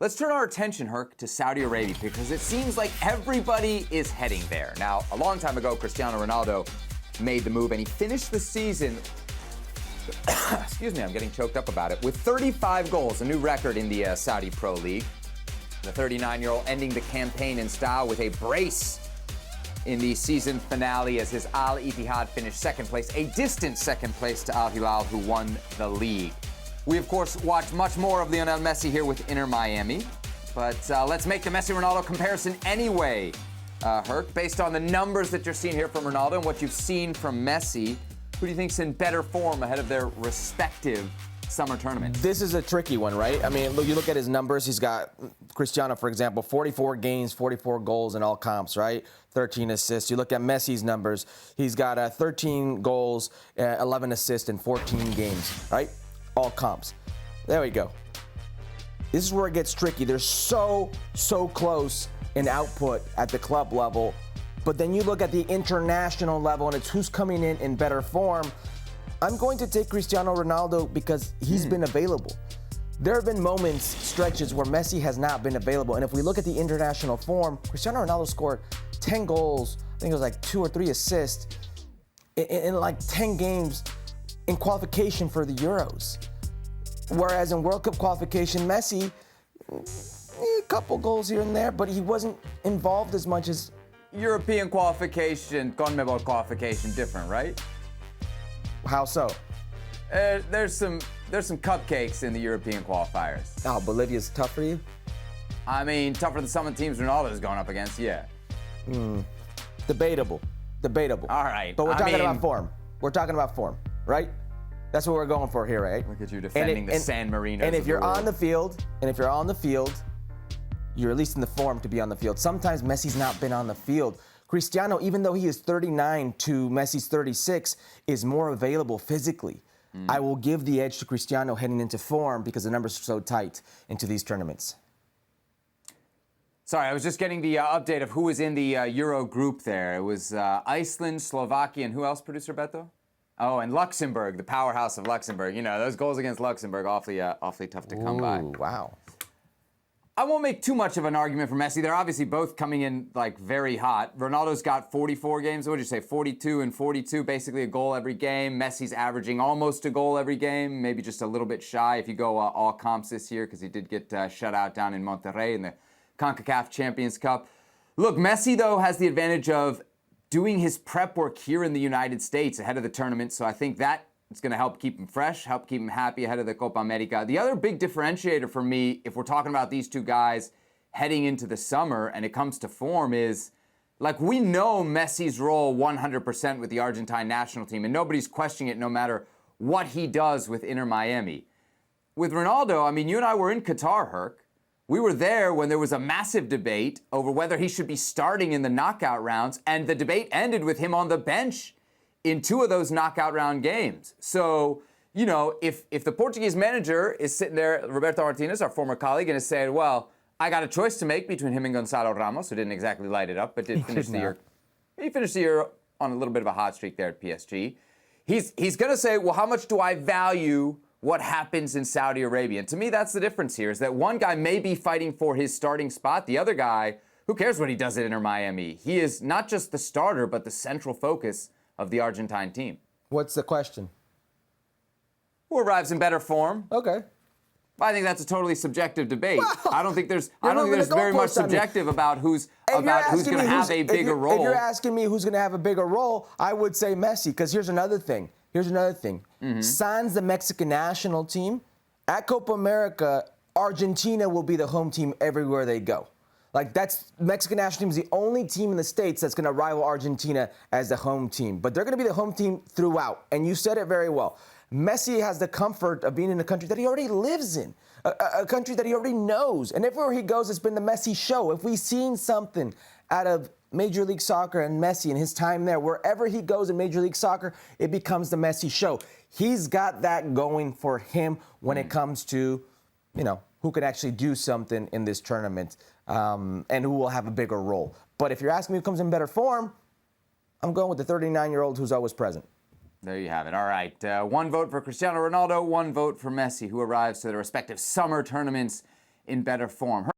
Let's turn our attention, Herc, to Saudi Arabia because it seems like everybody is heading there. Now, a long time ago, Cristiano Ronaldo made the move, and he finished the season, excuse me, I'm getting choked up about it, with 35 goals, a new record in the Saudi Pro League. The 39-year-old ending the campaign in style with a brace in the season finale as his Al Ittihad finished second place, a distant second place to Al Hilal, who won the league. We, of course, watch much more of Lionel Messi here with Inter Miami, but let's make the Messi-Ronaldo comparison anyway, Herc. Based on the numbers that you're seeing here from Ronaldo and what you've seen from Messi, who do you think's in better form ahead of their respective summer tournaments? This is a tricky one, right? I mean, you look at his numbers. He's got Cristiano, for example, 44 games, 44 goals in all comps, right? 13 assists. You look at Messi's numbers. He's got 13 goals, 11 assists in 14 games, right? All comps. There we go. This is where it gets tricky. They're so close in output at the club level. But then you look at the international level, and it's who's coming in better form. I'm going to take Cristiano Ronaldo because he's been available. There have been moments, stretches, where Messi has not been available. And if we look at the international form, Cristiano Ronaldo scored 10 goals, I think it was like 2 or 3 assists, in like 10 games in qualification for the Euros. Whereas in World Cup qualification, Messi, a couple goals here and there, but he wasn't involved as much as... European qualification, CONMEBOL qualification, different, right? How so? There's some cupcakes in the European qualifiers. Oh, Bolivia's tough for you? I mean, tougher than some of the teams Ronaldo's going up against, yeah. Debatable. All right. But we're talking about form. We're talking about form, right? That's what we're going for here, right? Look at you defending the San Marinos. And if you're on the field, you're at least in the form to be on the field. Sometimes Messi's not been on the field. Cristiano, even though he is 39 to Messi's 36, is more available physically. I will give the edge to Cristiano heading into form because the numbers are so tight into these tournaments. Sorry, I was just getting the update of who was in the Euro group there. It was Iceland, Slovakia, and who else, Producer Beto? Oh, and Luxembourg, the powerhouse of Luxembourg. You know, those goals against Luxembourg, awfully tough to come by. Wow. I won't make too much of an argument for Messi. They're obviously both coming in, like, very hot. Ronaldo's got 44 games. What did you say, 42 and 42, basically a goal every game. Messi's averaging almost a goal every game, maybe just a little bit shy if you go all comps this year because he did get shut out down in Monterrey in the CONCACAF Champions Cup. Look, Messi, though, has the advantage of doing his prep work here in the United States ahead of the tournament, so I think that it's going to help keep him fresh, help keep him happy ahead of the Copa America. The other big differentiator for me, if we're talking about these two guys heading into the summer and it comes to form, is, like, we know Messi's role 100% with the Argentine national team, and nobody's questioning it no matter what he does with Inter Miami. With Ronaldo, I mean, you and I were in Qatar, Herc. We were there when there was a massive debate over whether he should be starting in the knockout rounds, and the debate ended with him on the bench in 2 of those knockout round games. So, you know, if the Portuguese manager is sitting there, Roberto Martinez, our former colleague, and is saying, well, I got a choice to make between him and Gonzalo Ramos, who didn't exactly light it up, but did finish the year. He finished the year on a little bit of a hot streak there at PSG. He's going to say, well, how much do I value what happens in Saudi Arabia? And to me, that's the difference here, is that one guy may be fighting for his starting spot. The other guy, who cares what he does at Inter Miami? He is not just the starter, but the central focus of the Argentine team. What's the question? Who arrives in better form? Okay. I think that's a totally subjective debate. Well, I don't think there's very much subjective about who's going to have a bigger role. If you're asking me who's going to have a bigger role, I would say Messi, because here's another thing. Sans the Mexican national team, at Copa America, Argentina will be the home team everywhere they go. Like, that's Mexican national team is the only team in the States that's going to rival Argentina as the home team. But they're going to be the home team throughout. And you said it very well. Messi has the comfort of being in a country that he already lives in, a country that he already knows. And everywhere he goes, it's been the Messi show. If we've seen something out of Major League Soccer and Messi and his time there, wherever he goes in Major League Soccer, it becomes the Messi show. He's got that going for him when it comes to, you know, who can actually do something in this tournament. And who will have a bigger role. But if you're asking me who comes in better form, I'm going with the 39-year-old who's always present. There you have it. All right. 1 vote for Cristiano Ronaldo, 1 vote for Messi, who arrives to their respective summer tournaments in better form.